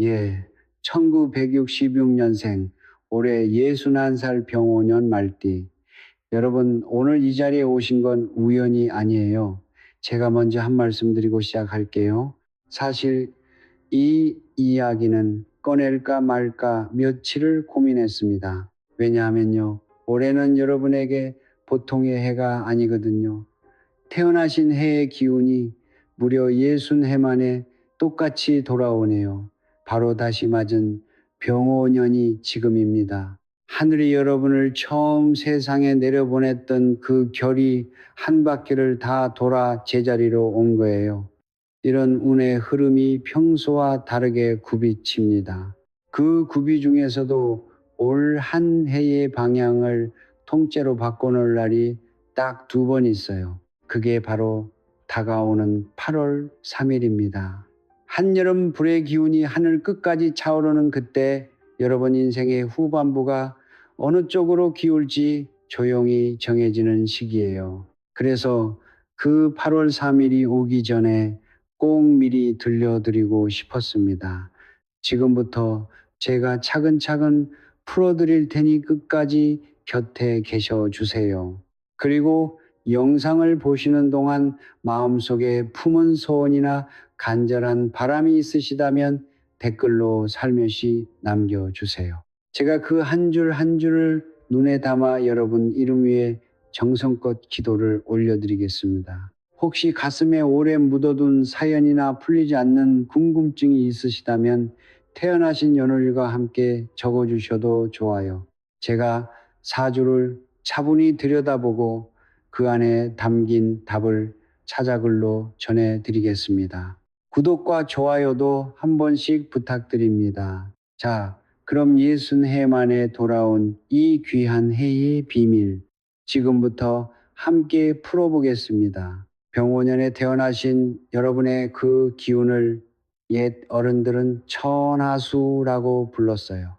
예, 1966년생, 올해 61살 병오년 말띠. 여러분, 오늘 이 자리에 오신 건 우연이 아니에요. 제가 먼저 한 말씀 드리고 시작할게요. 사실 이 이야기는 꺼낼까 말까 며칠을 고민했습니다. 왜냐하면요, 올해는 여러분에게 보통의 해가 아니거든요. 태어나신 해의 기운이 무려 60해 만에 똑같이 돌아오네요. 바로 다시 맞은 병오년이 지금입니다. 하늘이 여러분을 처음 세상에 내려보냈던 그 결이 한 바퀴를 다 돌아 제자리로 온 거예요. 이런 운의 흐름이 평소와 다르게 굽이칩니다. 그 굽이 중에서도 올 한 해의 방향을 통째로 바꿔놓을 날이 딱 2번 있어요. 그게 바로 다가오는 8월 3일입니다. 한여름 불의 기운이 하늘 끝까지 차오르는 그때 여러분 인생의 후반부가 어느 쪽으로 기울지 조용히 정해지는 시기예요. 그래서 그 8월 3일이 오기 전에 꼭 미리 들려드리고 싶었습니다. 지금부터 제가 차근차근 풀어드릴 테니 끝까지 곁에 계셔 주세요. 그리고 영상을 보시는 동안 마음속에 품은 소원이나 간절한 바람이 있으시다면 댓글로 살며시 남겨주세요. 제가 그 한 줄 한 줄을 눈에 담아 여러분 이름 위에 정성껏 기도를 올려드리겠습니다. 혹시 가슴에 오래 묻어둔 사연이나 풀리지 않는 궁금증이 있으시다면 태어나신 연월일과 함께 적어주셔도 좋아요. 제가 사주를 차분히 들여다보고 그 안에 담긴 답을 찾아글로 전해드리겠습니다. 구독과 좋아요도 한 번씩 부탁드립니다. 자, 그럼 60해 만에 돌아온 이 귀한 해의 비밀, 지금부터 함께 풀어보겠습니다. 병오년에 태어나신 여러분의 그 기운을 옛 어른들은 천하수라고 불렀어요.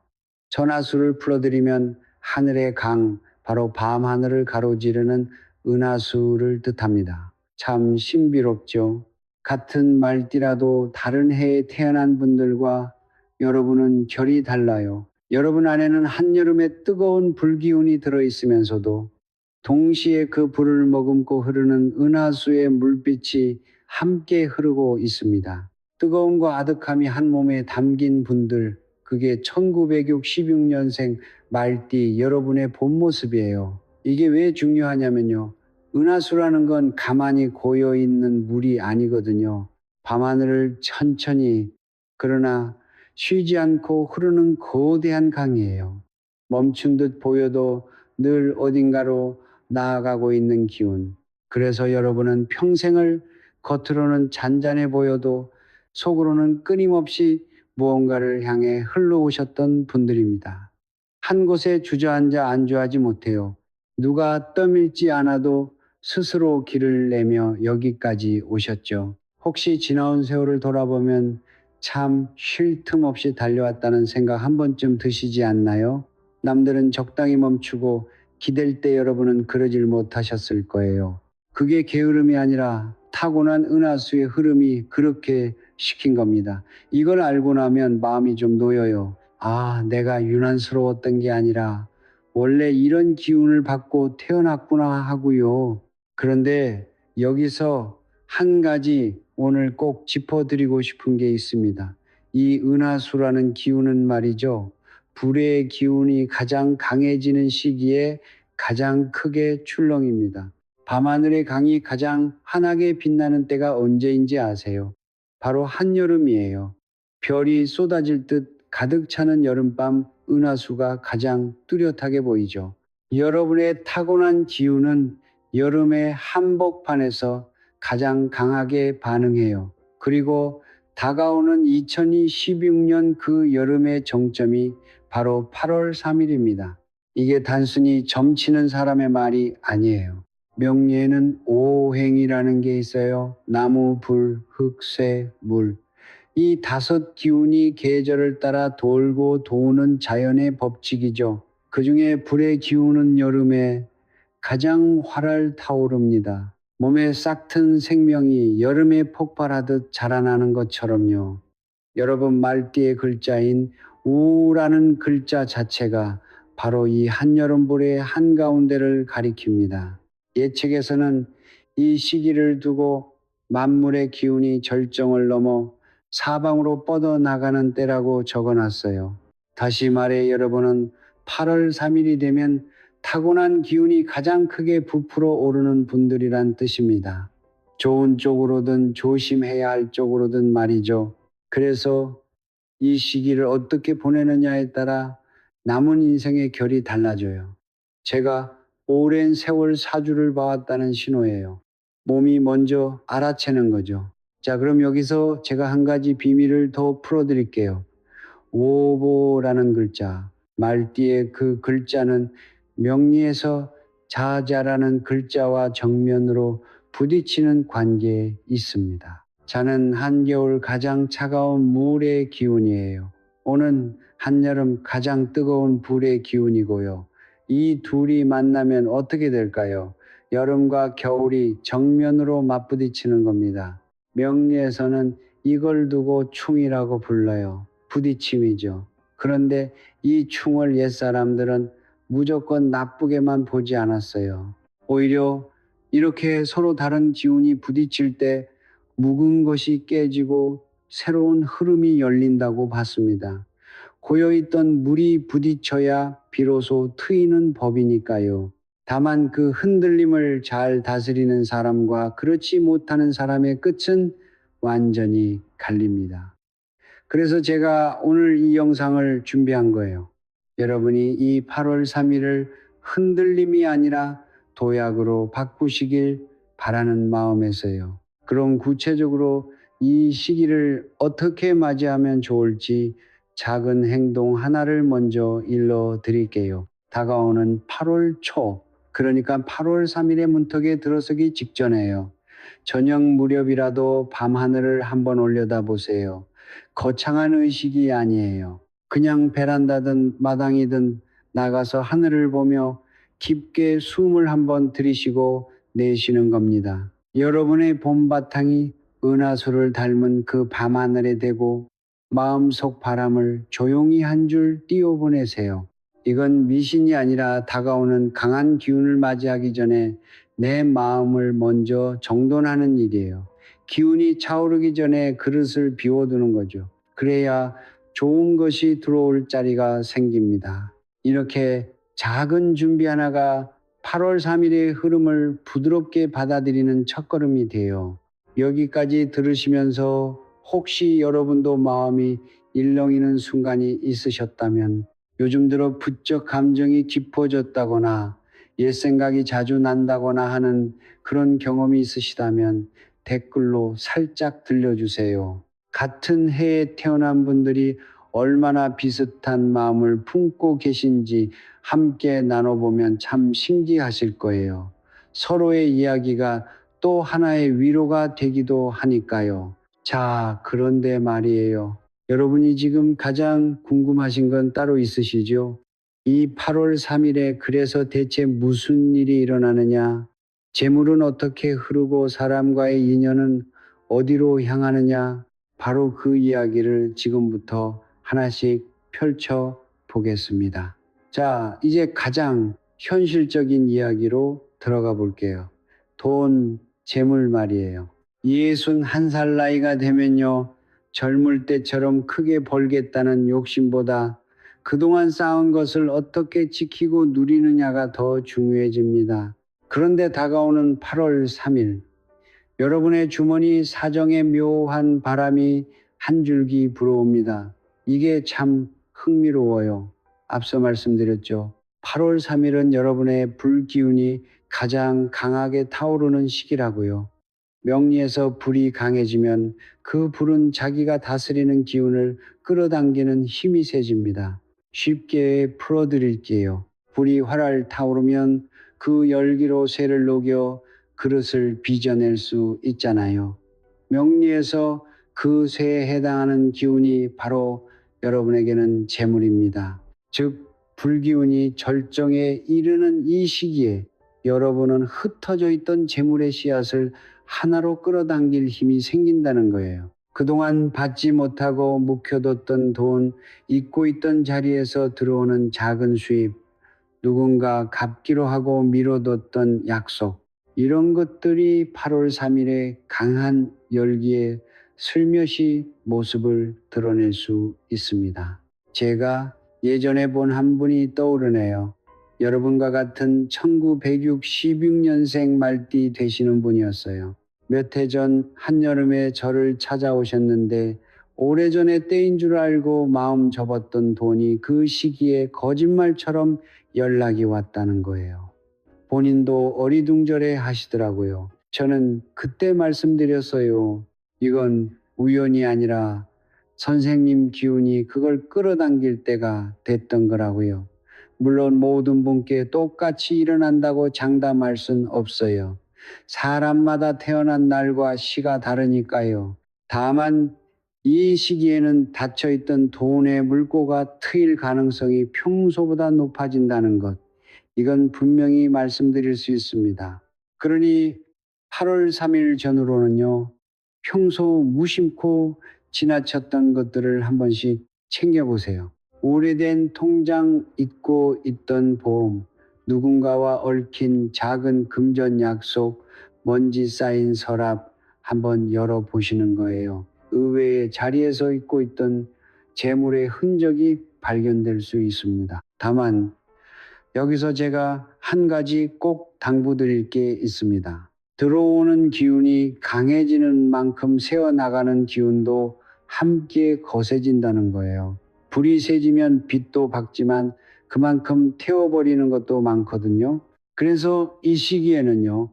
천하수를 풀어드리면 하늘의 강, 바로 밤하늘을 가로지르는 은하수를 뜻합니다. 참 신비롭죠. 같은 말띠라도 다른 해에 태어난 분들과 여러분은 결이 달라요. 여러분 안에는 한여름의 뜨거운 불기운이 들어있으면서도 동시에 그 불을 머금고 흐르는 은하수의 물빛이 함께 흐르고 있습니다. 뜨거움과 아득함이 한 몸에 담긴 분들, 그게 1966년생 말띠 여러분의 본 모습이에요. 이게 왜 중요하냐면요. 은하수라는 건 가만히 고여있는 물이 아니거든요. 밤하늘을 천천히, 그러나 쉬지 않고 흐르는 거대한 강이에요. 멈춘 듯 보여도 늘 어딘가로 나아가고 있는 기운. 그래서 여러분은 평생을 겉으로는 잔잔해 보여도 속으로는 끊임없이 무언가를 향해 흘러오셨던 분들입니다. 한 곳에 주저앉아 안주하지 못해요. 누가 떠밀지 않아도 스스로 길을 내며 여기까지 오셨죠. 혹시 지나온 세월을 돌아보면 참 쉴 틈 없이 달려왔다는 생각 한 번쯤 드시지 않나요? 남들은 적당히 멈추고 기댈 때 여러분은 그러질 못하셨을 거예요. 그게 게으름이 아니라 타고난 은하수의 흐름이 그렇게 시킨 겁니다. 이걸 알고 나면 마음이 좀 놓여요. 아, 내가 유난스러웠던 게 아니라 원래 이런 기운을 받고 태어났구나 하고요. 그런데 여기서 한 가지 오늘 꼭 짚어드리고 싶은 게 있습니다. 이 은하수라는 기운은 말이죠. 불의 기운이 가장 강해지는 시기에 가장 크게 출렁입니다. 밤하늘의 강이 가장 환하게 빛나는 때가 언제인지 아세요? 바로 한여름이에요. 별이 쏟아질 듯 가득 차는 여름밤 은하수가 가장 뚜렷하게 보이죠. 여러분의 타고난 기운은 여름의 한복판에서 가장 강하게 반응해요. 그리고 다가오는 2026년 그 여름의 정점이 바로 8월 3일입니다. 이게 단순히 점치는 사람의 말이 아니에요. 명리에는 오행이라는 게 있어요. 나무, 불, 흙, 쇠, 물. 이 5 기운이 계절을 따라 돌고 도는 자연의 법칙이죠. 그 중에 불의 기운은 여름에 가장 활활 타오릅니다. 몸에 싹튼 생명이 여름에 폭발하듯 자라나는 것처럼요. 여러분, 말띠의 글자인 우라는 글자 자체가 바로 이 한여름불의 한가운데를 가리킵니다. 예측에서는 이 시기를 두고 만물의 기운이 절정을 넘어 사방으로 뻗어나가는 때라고 적어놨어요. 다시 말해 여러분은 8월 3일이 되면 타고난 기운이 가장 크게 부풀어 오르는 분들이란 뜻입니다. 좋은 쪽으로든 조심해야 할 쪽으로든 말이죠. 그래서 이 시기를 어떻게 보내느냐에 따라 남은 인생의 결이 달라져요. 제가 오랜 세월 사주를 봐왔다는 신호예요. 몸이 먼저 알아채는 거죠. 자, 그럼 여기서 제가 한 가지 비밀을 더 풀어드릴게요. 오보라는 글자, 말띠의 그 글자는 명리에서 자자라는 글자와 정면으로 부딪히는 관계에 있습니다. 자는 한겨울 가장 차가운 물의 기운이에요. 오는 한여름 가장 뜨거운 불의 기운이고요. 이 둘이 만나면 어떻게 될까요? 여름과 겨울이 정면으로 맞부딪히는 겁니다. 명리에서는 이걸 두고 충이라고 불러요. 부딪힘이죠. 그런데 이 충을 옛사람들은 무조건 나쁘게만 보지 않았어요. 오히려 이렇게 서로 다른 기운이 부딪힐 때 묵은 것이 깨지고 새로운 흐름이 열린다고 봤습니다. 고여있던 물이 부딪혀야 비로소 트이는 법이니까요. 다만 그 흔들림을 잘 다스리는 사람과 그렇지 못하는 사람의 끝은 완전히 갈립니다. 그래서 제가 오늘 이 영상을 준비한 거예요. 여러분이 이 8월 3일을 흔들림이 아니라 도약으로 바꾸시길 바라는 마음에서요. 그럼 구체적으로 이 시기를 어떻게 맞이하면 좋을지 작은 행동 하나를 먼저 일러 드릴게요. 다가오는 8월 초, 그러니까 8월 3일의 문턱에 들어서기 직전에요. 저녁 무렵이라도 밤하늘을 한번 올려다 보세요. 거창한 의식이 아니에요. 그냥 베란다든 마당이든 나가서 하늘을 보며 깊게 숨을 한번 들이쉬고 내쉬는 겁니다. 여러분의 봄바탕이 은하수를 닮은 그 밤하늘에 대고 마음속 바람을 조용히 한 줄 띄워보내세요. 이건 미신이 아니라 다가오는 강한 기운을 맞이하기 전에 내 마음을 먼저 정돈하는 일이에요. 기운이 차오르기 전에 그릇을 비워두는 거죠. 그래야 좋은 것이 들어올 자리가 생깁니다. 이렇게 작은 준비 하나가 8월 3일의 흐름을 부드럽게 받아들이는 첫걸음이 돼요. 여기까지 들으시면서 혹시 여러분도 마음이 일렁이는 순간이 있으셨다면, 요즘 들어 부쩍 감정이 깊어졌다거나 옛 생각이 자주 난다거나 하는 그런 경험이 있으시다면 댓글로 살짝 들려주세요. 같은 해에 태어난 분들이 얼마나 비슷한 마음을 품고 계신지 함께 나눠보면 참 신기하실 거예요. 서로의 이야기가 또 하나의 위로가 되기도 하니까요. 자, 그런데 말이에요. 여러분이 지금 가장 궁금하신 건 따로 있으시죠? 이 8월 3일에 그래서 대체 무슨 일이 일어나느냐? 재물은 어떻게 흐르고 사람과의 인연은 어디로 향하느냐? 바로 그 이야기를 지금부터 하나씩 펼쳐 보겠습니다. 자, 이제 가장 현실적인 이야기로 들어가 볼게요. 돈, 재물 말이에요. 61살 나이가 되면요, 젊을 때처럼 크게 벌겠다는 욕심보다 그동안 쌓은 것을 어떻게 지키고 누리느냐가 더 중요해집니다. 그런데 다가오는 8월 3일, 여러분의 주머니 사정에 묘한 바람이 한 줄기 불어옵니다. 이게 참 흥미로워요. 앞서 말씀드렸죠. 8월 3일은 여러분의 불기운이 가장 강하게 타오르는 시기라고요. 명리에서 불이 강해지면 그 불은 자기가 다스리는 기운을 끌어당기는 힘이 세집니다. 쉽게 풀어드릴게요. 불이 활활 타오르면 그 열기로 쇠를 녹여 그릇을 빚어낼 수 있잖아요. 명리에서 그 쇠에 해당하는 기운이 바로 여러분에게는 재물입니다. 즉, 불기운이 절정에 이르는 이 시기에 여러분은 흩어져 있던 재물의 씨앗을 하나로 끌어당길 힘이 생긴다는 거예요. 그동안 받지 못하고 묵혀뒀던 돈, 잊고 있던 자리에서 들어오는 작은 수입, 누군가 갚기로 하고 미뤄뒀던 약속, 이런 것들이 8월 3일의 강한 열기에 슬며시 모습을 드러낼 수 있습니다. 제가 예전에 본 한 분이 떠오르네요. 여러분과 같은 1966년생 말띠 되시는 분이었어요. 몇 해 전 한여름에 저를 찾아오셨는데 오래전에 때인 줄 알고 마음 접었던 돈이 그 시기에 거짓말처럼 연락이 왔다는 거예요. 본인도 어리둥절해 하시더라고요. 저는 그때 말씀드렸어요. 이건 우연이 아니라 선생님 기운이 그걸 끌어당길 때가 됐던 거라고요. 물론 모든 분께 똑같이 일어난다고 장담할 순 없어요. 사람마다 태어난 날과 시가 다르니까요. 다만 이 시기에는 닫혀있던 돈의 물꼬가 트일 가능성이 평소보다 높아진다는 것. 이건 분명히 말씀드릴 수 있습니다. 그러니 8월 3일 전후로는요, 평소 무심코 지나쳤던 것들을 한 번씩 챙겨보세요. 오래된 통장 잊고 있던 보험, 누군가와 얽힌 작은 금전 약속, 먼지 쌓인 서랍 한번 열어보시는 거예요. 의외의 자리에서 잊고 있던 재물의 흔적이 발견될 수 있습니다. 다만 여기서 제가 한 가지 꼭 당부드릴 게 있습니다. 들어오는 기운이 강해지는 만큼 새어나가는 기운도 함께 거세진다는 거예요. 불이 세지면 빛도 밝지만 그만큼 태워버리는 것도 많거든요. 그래서 이 시기에는요,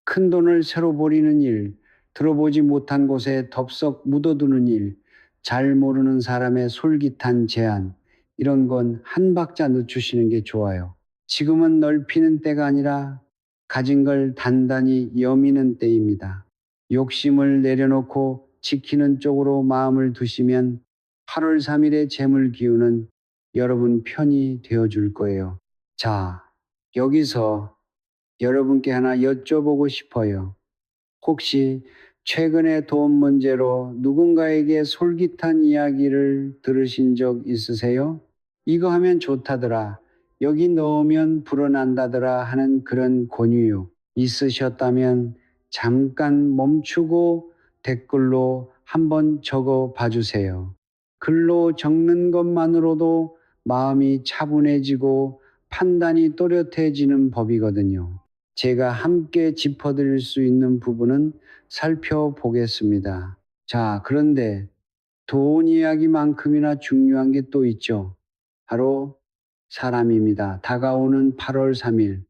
큰 돈을 새로 버리는 일, 들어보지 못한 곳에 덥석 묻어두는 일, 잘 모르는 사람의 솔깃한 제안, 이런 건 한 박자 늦추시는 게 좋아요. 지금은 넓히는 때가 아니라 가진 걸 단단히 여미는 때입니다. 욕심을 내려놓고 지키는 쪽으로 마음을 두시면 8월 3일의 재물 기운은 여러분 편이 되어줄 거예요. 자, 여기서 여러분께 하나 여쭤보고 싶어요. 혹시 최근에 돈 문제로 누군가에게 솔깃한 이야기를 들으신 적 있으세요? 이거 하면 좋다더라. 여기 넣으면 불어난다더라 하는 그런 권유 있으셨다면 잠깐 멈추고 댓글로 한번 적어 봐주세요. 글로 적는 것만으로도 마음이 차분해지고 판단이 또렷해지는 법이거든요. 제가 함께 짚어드릴 수 있는 부분은 살펴보겠습니다. 자, 그런데 돈 이야기만큼이나 중요한 게 또 있죠. 바로 사람입니다. 다가오는 8월 3일.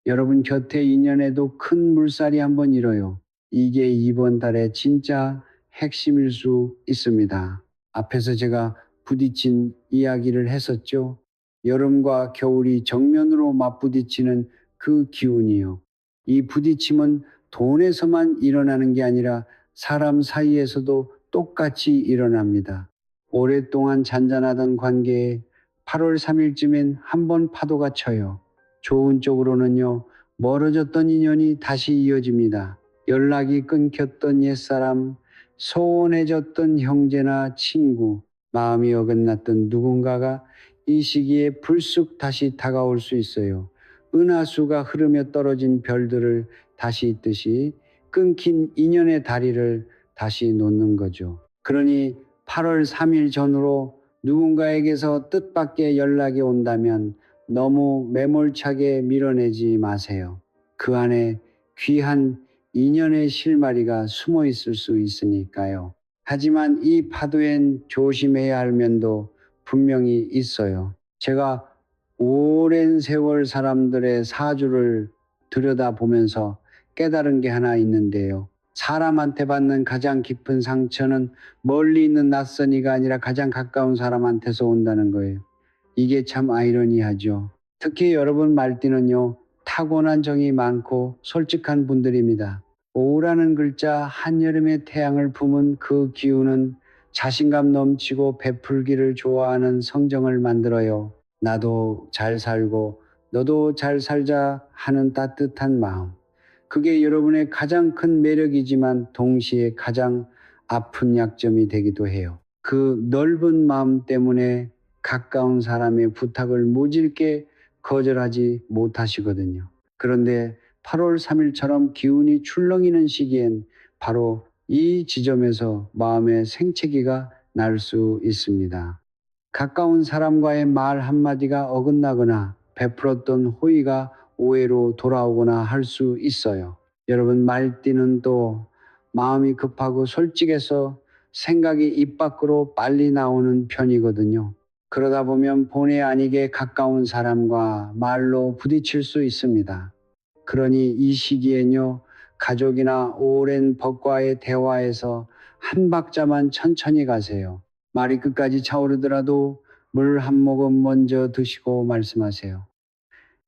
여러분 곁에 인연에도 큰 물살이 한번 일어요. 이게 이번 달의 진짜 핵심일 수 있습니다. 앞에서 제가 부딪힌 이야기를 했었죠. 여름과 겨울이 정면으로 맞부딪히는 그 기운이요. 이 부딪힘은 돈에서만 일어나는 게 아니라 사람 사이에서도 똑같이 일어납니다. 오랫동안 잔잔하던 관계에 8월 3일쯤엔 한번 파도가 쳐요. 좋은 쪽으로는요, 멀어졌던 인연이 다시 이어집니다. 연락이 끊겼던 옛사람, 소원해졌던 형제나 친구, 마음이 어긋났던 누군가가 이 시기에 불쑥 다시 다가올 수 있어요. 은하수가 흐르며 떨어진 별들을 다시 잇듯이 끊긴 인연의 다리를 다시 놓는 거죠. 그러니 8월 3일 전후로 누군가에게서 뜻밖의 연락이 온다면 너무 매몰차게 밀어내지 마세요. 그 안에 귀한 인연의 실마리가 숨어 있을 수 있으니까요. 하지만 이 파도엔 조심해야 할 면도 분명히 있어요. 제가 오랜 세월 사람들의 사주를 들여다보면서 깨달은 게 하나 있는데요. 사람한테 받는 가장 깊은 상처는 멀리 있는 낯선이가 아니라 가장 가까운 사람한테서 온다는 거예요. 이게 참 아이러니하죠. 특히 여러분 말띠는요, 타고난 정이 많고 솔직한 분들입니다. 오라는 글자 한여름의 태양을 품은 그 기운은 자신감 넘치고 베풀기를 좋아하는 성정을 만들어요. 나도 잘 살고 너도 잘 살자 하는 따뜻한 마음. 그게 여러분의 가장 큰 매력이지만 동시에 가장 아픈 약점이 되기도 해요. 그 넓은 마음 때문에 가까운 사람의 부탁을 모질게 거절하지 못하시거든요. 그런데 8월 3일처럼 기운이 출렁이는 시기엔 바로 이 지점에서 마음의 생채기가 날 수 있습니다. 가까운 사람과의 말 한마디가 어긋나거나 베풀었던 호의가 오해로 돌아오거나 할 수 있어요. 여러분, 말띠는 또 마음이 급하고 솔직해서 생각이 입 밖으로 빨리 나오는 편이거든요. 그러다 보면 본의 아니게 가까운 사람과 말로 부딪힐 수 있습니다. 그러니 이 시기엔요, 가족이나 오랜 법과의 대화에서 한 박자만 천천히 가세요. 말이 끝까지 차오르더라도 물 한 모금 먼저 드시고 말씀하세요.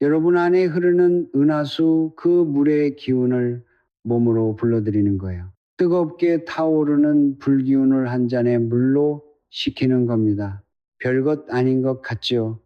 여러분 안에 흐르는 은하수 그 물의 기운을 몸으로 불러들이는 거예요. 뜨겁게 타오르는 불기운을 한 잔의 물로 식히는 겁니다. 별것 아닌 것 같지요?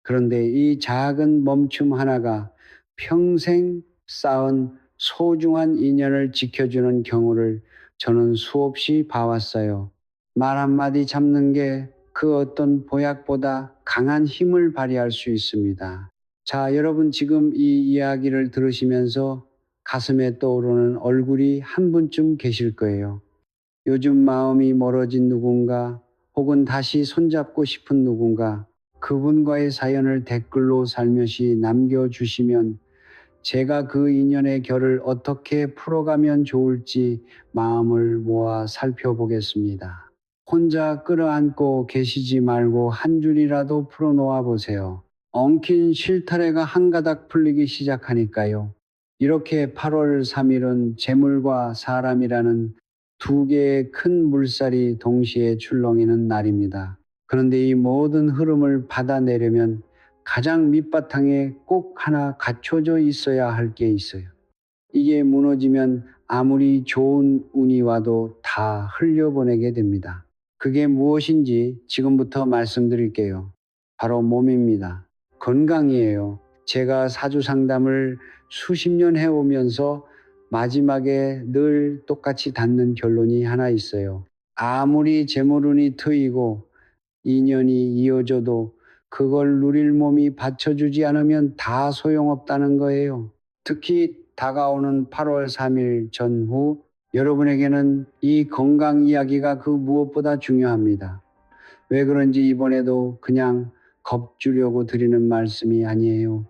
그런데 이 작은 멈춤 하나가 평생 쌓은 소중한 인연을 지켜주는 경우를 저는 수없이 봐왔어요. 말 한마디 잡는 게 그 어떤 보약보다 강한 힘을 발휘할 수 있습니다. 자, 여러분 지금 이 이야기를 들으시면서 가슴에 떠오르는 얼굴이 한 분쯤 계실 거예요. 요즘 마음이 멀어진 누군가, 혹은 다시 손잡고 싶은 누군가, 그분과의 사연을 댓글로 살며시 남겨주시면 제가 그 인연의 결을 어떻게 풀어가면 좋을지 마음을 모아 살펴보겠습니다. 혼자 끌어안고 계시지 말고 한 줄이라도 풀어놓아 보세요. 엉킨 실타래가 한 가닥 풀리기 시작하니까요. 이렇게 8월 3일은 재물과 사람이라는 두 개의 큰 물살이 동시에 출렁이는 날입니다. 그런데 이 모든 흐름을 받아내려면 가장 밑바탕에 꼭 하나 갖춰져 있어야 할 게 있어요. 이게 무너지면 아무리 좋은 운이 와도 다 흘려보내게 됩니다. 그게 무엇인지 지금부터 말씀드릴게요. 바로 몸입니다. 건강이에요. 제가 사주 상담을 수십 년 해오면서 마지막에 늘 똑같이 닿는 결론이 하나 있어요. 아무리 재물운이 트이고 인연이 이어져도 그걸 누릴 몸이 받쳐주지 않으면 다 소용없다는 거예요. 특히 다가오는 8월 3일 전후 여러분에게는 이 건강 이야기가 그 무엇보다 중요합니다. 왜 그런지 이번에도 그냥 겁주려고 드리는 말씀이 아니에요.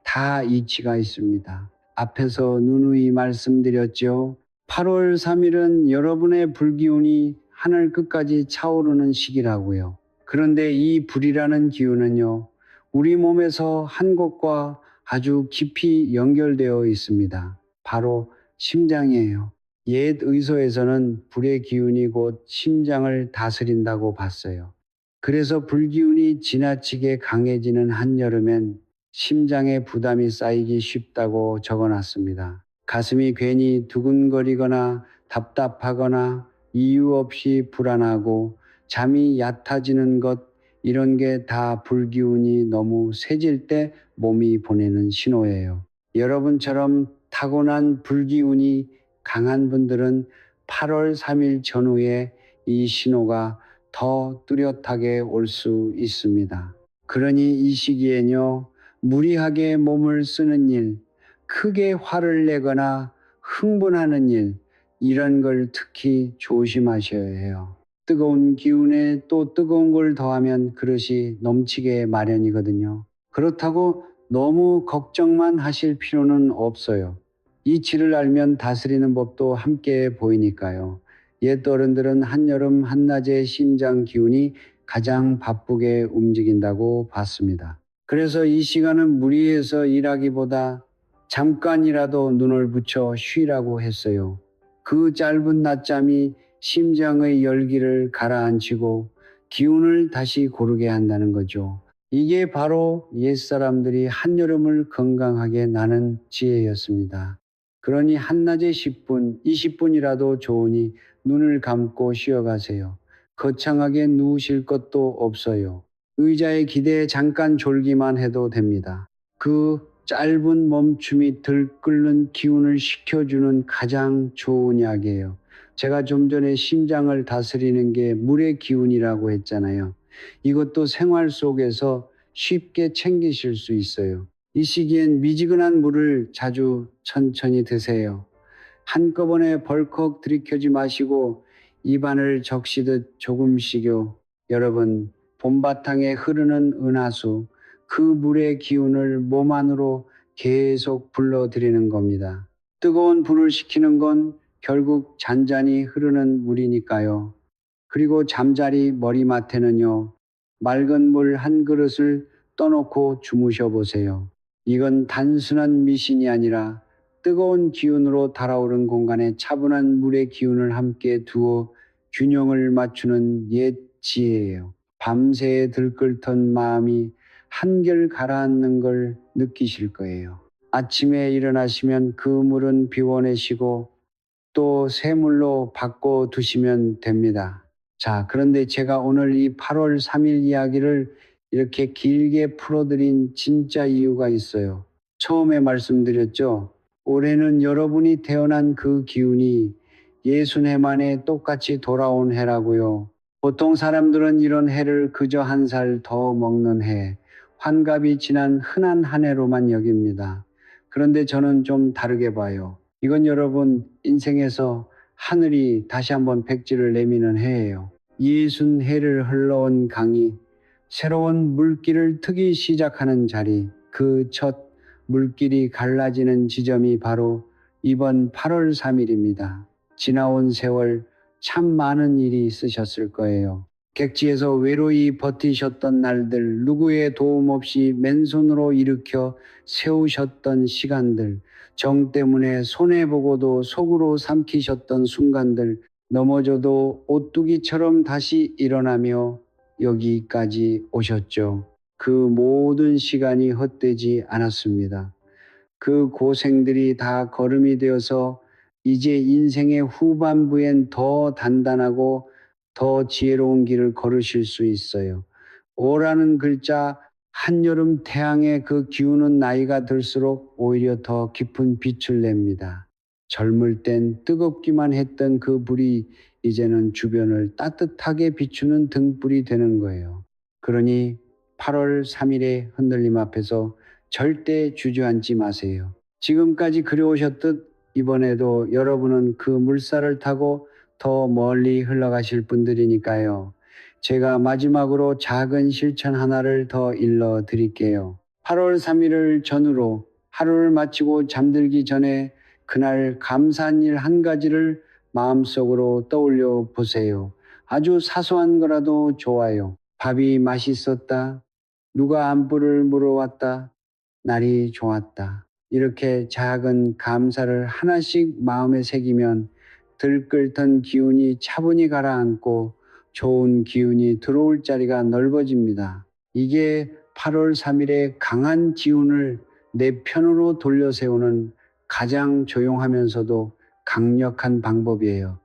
다 이치가 있습니다. 앞에서 누누이 말씀드렸죠. 8월 3일은 여러분의 불기운이 하늘 끝까지 차오르는 시기라고요. 그런데 이 불이라는 기운은요, 우리 몸에서 한 곳과 아주 깊이 연결되어 있습니다. 바로 심장이에요. 옛 의소에서는 불의 기운이 곧 심장을 다스린다고 봤어요. 그래서 불기운이 지나치게 강해지는 한여름엔 심장에 부담이 쌓이기 쉽다고 적어놨습니다. 가슴이 괜히 두근거리거나 답답하거나 이유 없이 불안하고 잠이 얕아지는 것, 이런 게 다 불기운이 너무 세질 때 몸이 보내는 신호예요. 여러분처럼 타고난 불기운이 강한 분들은 8월 3일 전후에 이 신호가 더 뚜렷하게 올 수 있습니다. 그러니 이 시기엔요, 무리하게 몸을 쓰는 일, 크게 화를 내거나 흥분하는 일, 이런 걸 특히 조심하셔야 해요. 뜨거운 기운에 또 뜨거운 걸 더하면 그릇이 넘치게 마련이거든요. 그렇다고 너무 걱정만 하실 필요는 없어요. 이치를 알면 다스리는 법도 함께 보이니까요. 옛 어른들은 한여름 한낮의 심장 기운이 가장 바쁘게 움직인다고 봤습니다. 그래서 이 시간은 무리해서 일하기보다 잠깐이라도 눈을 붙여 쉬라고 했어요. 그 짧은 낮잠이 심장의 열기를 가라앉히고 기운을 다시 고르게 한다는 거죠. 이게 바로 옛사람들이 한여름을 건강하게 나는 지혜였습니다. 그러니 한낮에 10분, 20분이라도 좋으니 눈을 감고 쉬어가세요. 거창하게 누우실 것도 없어요. 의자에 기대에 잠깐 졸기만 해도 됩니다. 그 짧은 멈춤이 들끓는 기운을 식혀주는 가장 좋은 약이에요. 제가 좀 전에 심장을 다스리는 게 물의 기운이라고 했잖아요. 이것도 생활 속에서 쉽게 챙기실 수 있어요. 이 시기엔 미지근한 물을 자주 천천히 드세요. 한꺼번에 벌컥 들이켜지 마시고 입안을 적시듯 조금씩요. 여러분, 봄바탕에 흐르는 은하수, 그 물의 기운을 몸 안으로 계속 불러들이는 겁니다. 뜨거운 불을 식히는 건 결국 잔잔히 흐르는 물이니까요. 그리고 잠자리 머리맡에는요, 맑은 물 한 그릇을 떠놓고 주무셔 보세요. 이건 단순한 미신이 아니라 뜨거운 기운으로 달아오른 공간에 차분한 물의 기운을 함께 두어 균형을 맞추는 옛 지혜예요. 밤새 들끓던 마음이 한결 가라앉는 걸 느끼실 거예요. 아침에 일어나시면 그 물은 비워내시고 또 새물로 바꿔 두시면 됩니다. 자, 그런데 제가 오늘 이 8월 3일 이야기를 이렇게 길게 풀어드린 진짜 이유가 있어요. 처음에 말씀드렸죠. 올해는 여러분이 태어난 그 기운이 60해 만에 똑같이 돌아온 해라고요. 보통 사람들은 이런 해를 그저 한 살 더 먹는 해, 환갑이 지난 흔한 한 해로만 여깁니다. 그런데 저는 좀 다르게 봐요. 이건 여러분 인생에서 하늘이 다시 한번 백지를 내미는 해예요. 60해를 흘러온 강이 새로운 물길을 트기 시작하는 자리, 그 첫 물길이 갈라지는 지점이 바로 이번 8월 3일입니다. 지나온 세월 참 많은 일이 있으셨을 거예요. 객지에서 외로이 버티셨던 날들, 누구의 도움 없이 맨손으로 일으켜 세우셨던 시간들, 정 때문에 손해보고도 속으로 삼키셨던 순간들, 넘어져도 오뚜기처럼 다시 일어나며 여기까지 오셨죠. 그 모든 시간이 헛되지 않았습니다. 그 고생들이 다 걸음이 되어서 이제 인생의 후반부엔 더 단단하고 더 지혜로운 길을 걸으실 수 있어요. 오라는 글자, 한여름 태양의 그 기운은 나이가 들수록 오히려 더 깊은 빛을 냅니다. 젊을 땐 뜨겁기만 했던 그 불이 이제는 주변을 따뜻하게 비추는 등불이 되는 거예요. 그러니 8월 3일의 흔들림 앞에서 절대 주저앉지 마세요. 지금까지 그려오셨듯 이번에도 여러분은 그 물살을 타고 더 멀리 흘러가실 분들이니까요. 제가 마지막으로 작은 실천 하나를 더 일러 드릴게요. 8월 3일을 전후로 하루를 마치고 잠들기 전에 그날 감사한 일 한 가지를 마음속으로 떠올려 보세요. 아주 사소한 거라도 좋아요. 밥이 맛있었다. 누가 안부를 물어왔다. 날이 좋았다. 이렇게 작은 감사를 하나씩 마음에 새기면 들끓던 기운이 차분히 가라앉고 좋은 기운이 들어올 자리가 넓어집니다. 이게 8월 3일의 강한 기운을 내 편으로 돌려 세우는 가장 조용하면서도 강력한 방법이에요.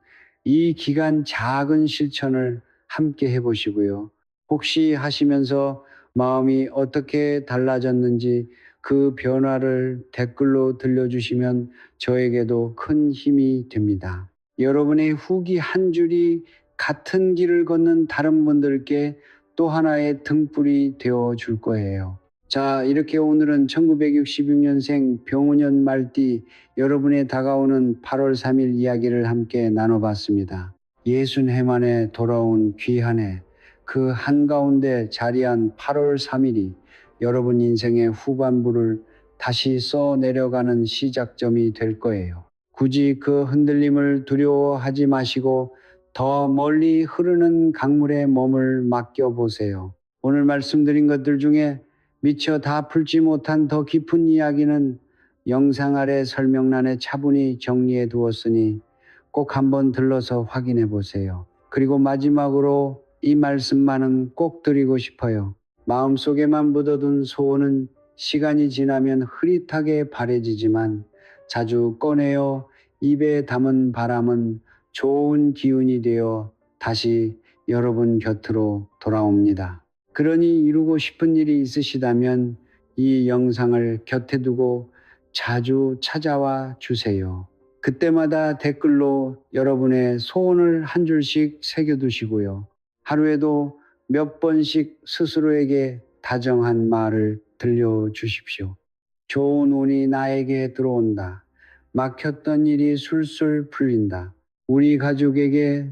이 기간 작은 실천을 함께 해보시고요. 혹시 하시면서 마음이 어떻게 달라졌는지 그 변화를 댓글로 들려주시면 저에게도 큰 힘이 됩니다. 여러분의 후기 한 줄이 같은 길을 걷는 다른 분들께 또 하나의 등불이 되어 줄 거예요. 자, 이렇게 오늘은 1966년생 병원년 말띠 여러분의 다가오는 8월 3일 이야기를 함께 나눠봤습니다. 60해 만에 돌아온 귀한 해, 그 한가운데 자리한 8월 3일이 여러분 인생의 후반부를 다시 써 내려가는 시작점이 될 거예요. 굳이 그 흔들림을 두려워하지 마시고 더 멀리 흐르는 강물에 몸을 맡겨보세요. 오늘 말씀드린 것들 중에 미처 다 풀지 못한 더 깊은 이야기는 영상 아래 설명란에 차분히 정리해 두었으니 꼭 한번 들러서 확인해 보세요. 그리고 마지막으로 이 말씀만은 꼭 드리고 싶어요. 마음속에만 묻어둔 소원은 시간이 지나면 흐릿하게 바래지지만 자주 꺼내어 입에 담은 바람은 좋은 기운이 되어 다시 여러분 곁으로 돌아옵니다. 그러니 이루고 싶은 일이 있으시다면 이 영상을 곁에 두고 자주 찾아와 주세요. 그때마다 댓글로 여러분의 소원을 한 줄씩 새겨두시고요. 하루에도 몇 번씩 스스로에게 다정한 말을 들려주십시오. 좋은 운이 나에게 들어온다. 막혔던 일이 술술 풀린다. 우리 가족에게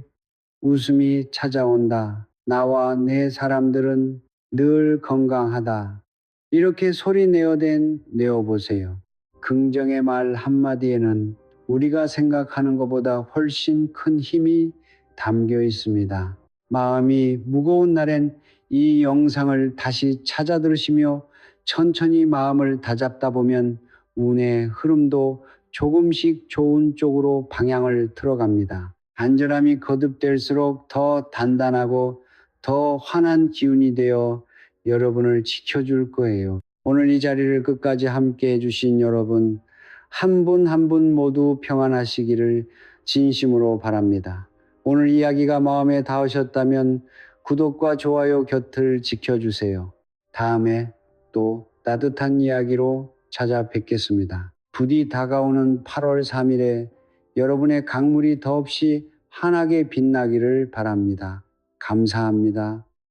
웃음이 찾아온다. 나와 내 사람들은 늘 건강하다. 이렇게 소리 내어보세요. 긍정의 말 한마디에는 우리가 생각하는 것보다 훨씬 큰 힘이 담겨 있습니다. 마음이 무거운 날엔 이 영상을 다시 찾아 들으시며 천천히 마음을 다잡다 보면 운의 흐름도 조금씩 좋은 쪽으로 방향을 틀어갑니다. 안전함이 거듭될수록 더 단단하고 더 환한 기운이 되어 여러분을 지켜줄 거예요. 오늘 이 자리를 끝까지 함께 해주신 여러분, 한 분 한 분 모두 평안하시기를 진심으로 바랍니다. 오늘 이야기가 마음에 닿으셨다면 구독과 좋아요 곁을 지켜주세요. 다음에 또 따뜻한 이야기로 찾아뵙겠습니다. 부디 다가오는 8월 3일에 여러분의 강물이 더없이 환하게 빛나기를 바랍니다. 감사합니다.